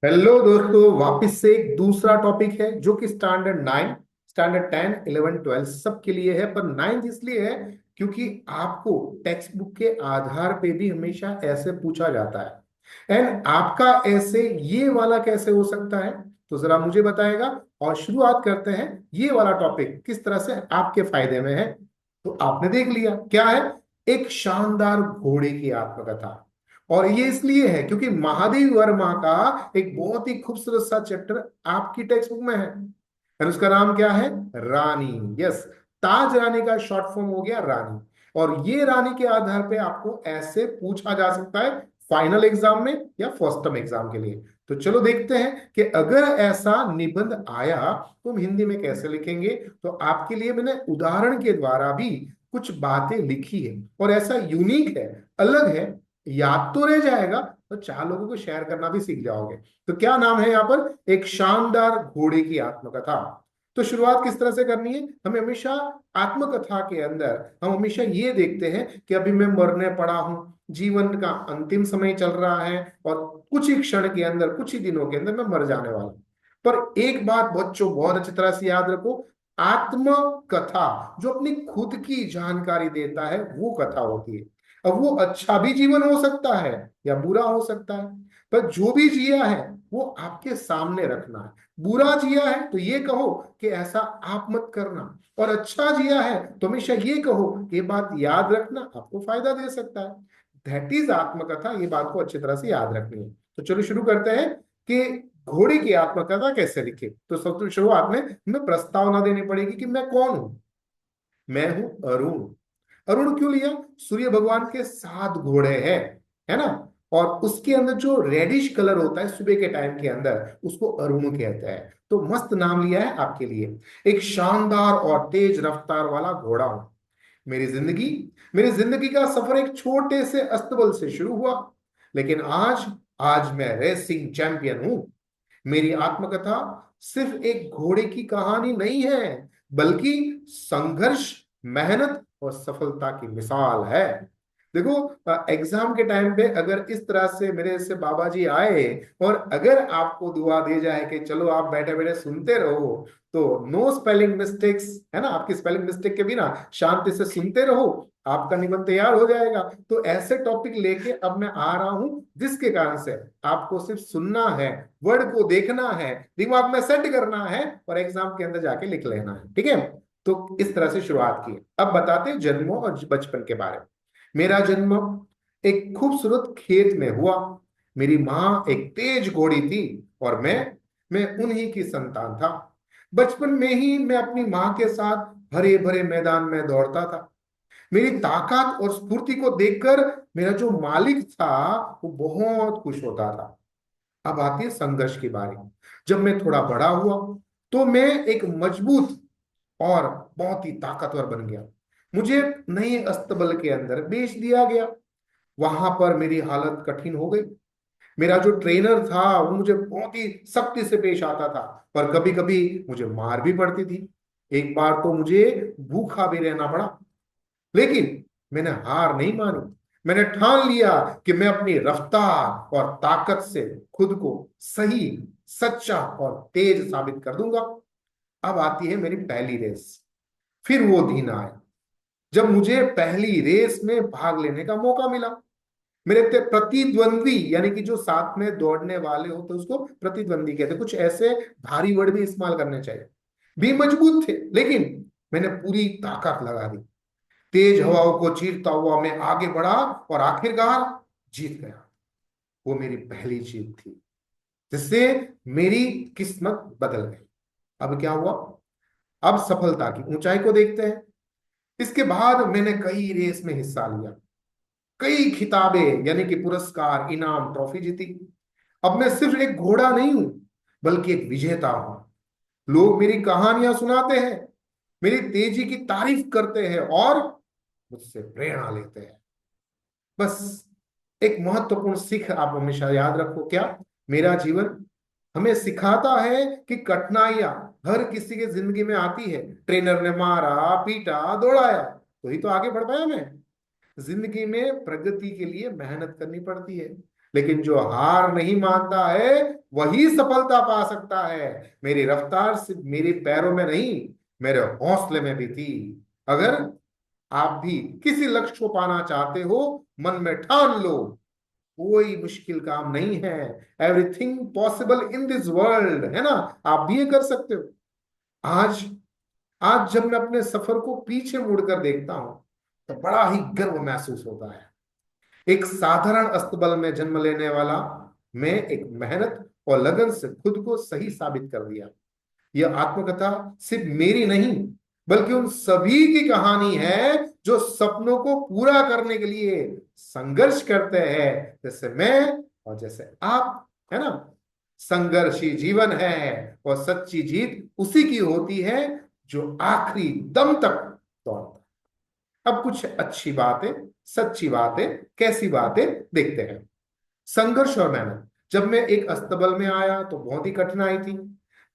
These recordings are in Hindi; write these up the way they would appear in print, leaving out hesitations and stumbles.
हेलो दोस्तों, वापस से एक दूसरा टॉपिक है जो कि स्टैंडर्ड 9, स्टैंडर्ड 10, 11, 12 सबके लिए है। पर नाइन्थ इसलिए है क्योंकि आपको टेक्स्ट बुक के आधार पे भी हमेशा ऐसे पूछा जाता है। एंड आपका ऐसे ये वाला कैसे हो सकता है, तो जरा मुझे बताएगा। और शुरुआत करते हैं, ये वाला टॉपिक किस तरह से आपके फायदे में है। तो आपने देख लिया क्या है, एक शानदार घोड़े की आत्मकथा। और ये इसलिए है क्योंकि महादेव वर्मा का एक बहुत ही खूबसूरत सा चैप्टर आपकी टेक्स्ट बुक में है। और उसका नाम क्या है? रानी। यस, ताज रानी का शॉर्ट फॉर्म हो गया रानी। और ये रानी के आधार पे आपको ऐसे पूछा जा सकता है फाइनल एग्जाम में या फर्स्ट टर्म एग्जाम के लिए। तो चलो देखते हैं कि अगर ऐसा निबंध आया तो हम हिंदी में कैसे लिखेंगे। तो आपके लिए मैंने उदाहरण के द्वारा भी कुछ बातें लिखी है, और ऐसा यूनिक है, अलग है, याद तो रह जाएगा तो चार लोगों को शेयर करना भी सीख जाओगे। तो क्या नाम है यहाँ पर? एक शानदार घोड़े की आत्मकथा। तो शुरुआत किस तरह से करनी है? हमें हमेशा आत्मकथा के अंदर हम हमेशा ये देखते हैं कि अभी मैं मरने पड़ा हूं, जीवन का अंतिम समय चल रहा है, और कुछ ही क्षण के अंदर, कुछ ही दिनों के अंदर मैं मर जाने वाला हूं। पर एक बात बच्चों बहुत अच्छी तरह से याद रखो, आत्मकथा जो अपनी खुद की जानकारी देता है वो कथा होती है। अब वो अच्छा भी जीवन हो सकता है या बुरा हो सकता है, पर जो भी जिया है वो आपके सामने रखना है। बुरा जिया है तो ये कहो कि ऐसा आप मत करना, और अच्छा जिया है तो हमेशा ये कहो कि ये बात याद रखना, आपको फायदा दे सकता है। दैट इज आत्मकथा। ये बात को अच्छी तरह से याद रखनी है। तो चलो शुरू करते हैं कि घोड़े की आत्मकथा कैसे लिखे। तो सबसे शुरुआत में हमें प्रस्तावना देनी पड़ेगी कि मैं कौन हूं। मैं हूं अरुण। अरुण क्यों लिया? सूर्य भगवान के 7 घोड़े हैं, है ना। और उसके अंदर जो रेडिश कलर होता है सुबह के टाइम के अंदर, उसको अरुण कहते हैं। तो मस्त नाम लिया है आपके लिए। एक शानदार और तेज रफ्तार वाला घोड़ा हूं। मेरी जिंदगी मेरी जिंदगी का सफर एक छोटे से अस्तबल से शुरू हुआ, लेकिन आज आज मैं रेसिंग चैंपियन हूं। मेरी आत्मकथा सिर्फ एक घोड़े की कहानी नहीं है, बल्कि संघर्ष, मेहनत और सफलता की मिसाल है। देखो, एग्जाम के टाइम पे अगर इस तरह से मेरे से बाबा जी आए और अगर आपको दुआ दी जाए कि चलो आप बैठे बैठे सुनते रहो, तो नो स्पेलिंग मिस्टेक्स, है ना, आपकी स्पेलिंग मिस्टेक के बिना शांति से सुनते रहो, आपका निबंध तैयार हो जाएगा। तो ऐसे टॉपिक लेके अब मैं आ रहा हूं जिसके कारण से आपको सिर्फ सुनना है, वर्ड को देखना है, दिमाग में सेट करना है, और एग्जाम के अंदर जाके लिख लेना है। ठीक है। तो इस तरह से शुरुआत की। अब बताते हैं जन्मों और बचपन के बारे में। मेरा जन्म एक खूबसूरत खेत में हुआ। मेरी माँ एक तेज घोड़ी थी, और मैं उन्हीं की संतान था। बचपन में ही मैं अपनी माँ के साथ हरे भरे मैदान में दौड़ता था। मेरी ताकत और स्फूर्ति को देखकर मेरा जो मालिक था वो बहुत खुश होता था। अब आती है संघर्ष की बारी। जब मैं थोड़ा बड़ा हुआ तो मैं एक मजबूत और बहुत ही ताकतवर बन गया। मुझे नए अस्तबल के अंदर बेच दिया गया। वहां पर मेरी हालत कठिन हो गई। मेरा जो ट्रेनर था वो मुझे बहुत ही सख्ती से पेश आता था, पर कभी कभी मुझे मार भी पड़ती थी। एक बार तो मुझे भूखा भी रहना पड़ा, लेकिन मैंने हार नहीं मानी। मैंने ठान लिया कि मैं अपनी रफ्तार और ताकत से खुद को सही, सच्चा और तेज साबित कर दूंगा। अब आती है मेरी पहली रेस। फिर वो दिन आया जब मुझे पहली रेस में भाग लेने का मौका मिला। मेरे प्रतिद्वंदी, यानी कि जो साथ में दौड़ने वाले होते उसको प्रतिद्वंदी कहते, कुछ ऐसे भारी वर्ड भी इस्तेमाल करने चाहिए, भी मजबूत थे, लेकिन मैंने पूरी ताकत लगा दी। तेज हवाओं को चीरता हुआ मैं आगे बढ़ा और आखिरकार जीत गया। वो मेरी पहली जीत थी, जिससे मेरी किस्मत बदल गई। अब क्या हुआ? अब सफलता की ऊंचाई को देखते हैं। इसके बाद मैंने कई रेस में हिस्सा लिया, कई खिताबें यानी कि पुरस्कार, इनाम, ट्रॉफी जीती। अब मैं सिर्फ एक घोड़ा नहीं हूं, बल्कि एक विजेता हूं। लोग मेरी कहानियां सुनाते हैं, मेरी तेजी की तारीफ करते हैं और मुझसे प्रेरणा लेते हैं। बस एक महत्वपूर्ण सीख आप हमेशा याद रखो, क्या? मेरा जीवन हमें सिखाता है कि कठिनाइयां हर किसी के जिंदगी में आती है। ट्रेनर ने मारा, पीटा, दौड़ाया तो ही तो आगे बढ़ पाया मैं। जिंदगी में प्रगति के लिए मेहनत करनी पड़ती है, लेकिन जो हार नहीं मानता है वही सफलता पा सकता है। मेरी रफ्तार सिर्फ मेरे पैरों में नहीं, मेरे हौसले में भी थी। अगर आप भी किसी लक्ष्य को पाना चाहते हो, मन में ठान लो, कोई मुश्किल काम नहीं है। Everything possible in this world, है ना। आप भी ये कर सकते हो। आज आज जब मैं अपने सफर को पीछे मुड़कर देखता हूं तो बड़ा ही गर्व महसूस होता है। एक साधारण अस्तबल में जन्म लेने वाला मैं एक मेहनत और लगन से खुद को सही साबित कर दिया। यह आत्मकथा सिर्फ मेरी नहीं, बल्कि उन सभी की कहानी है जो सपनों को पूरा करने के लिए संघर्ष करते हैं, जैसे मैं और जैसे आप, है ना। संघर्ष ही जीवन है और सच्ची जीत उसी की होती है जो आखिरी दम तक दौड़ता है। अब कुछ अच्छी बातें, सच्ची बातें, कैसी बातें देखते हैं। संघर्ष और मेहनत। जब मैं एक अस्तबल में आया तो बहुत ही कठिनाई थी।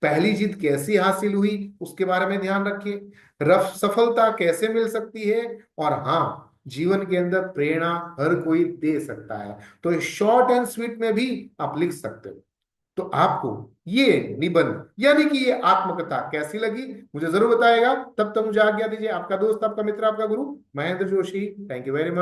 पहली जीत कैसी हासिल हुई उसके बारे में ध्यान रखिए। रफ सफलता कैसे मिल सकती है, और हाँ, जीवन के अंदर प्रेरणा हर कोई दे सकता है। तो शॉर्ट एंड स्वीट में भी आप लिख सकते हो। तो आपको ये निबंध यानी कि ये आत्मकथा कैसी लगी मुझे जरूर बताएगा। तब तक मुझे आज्ञा दीजिए। आपका दोस्त, आपका मित्र, आपका गुरु Mahendra Joshi. Thank you very much.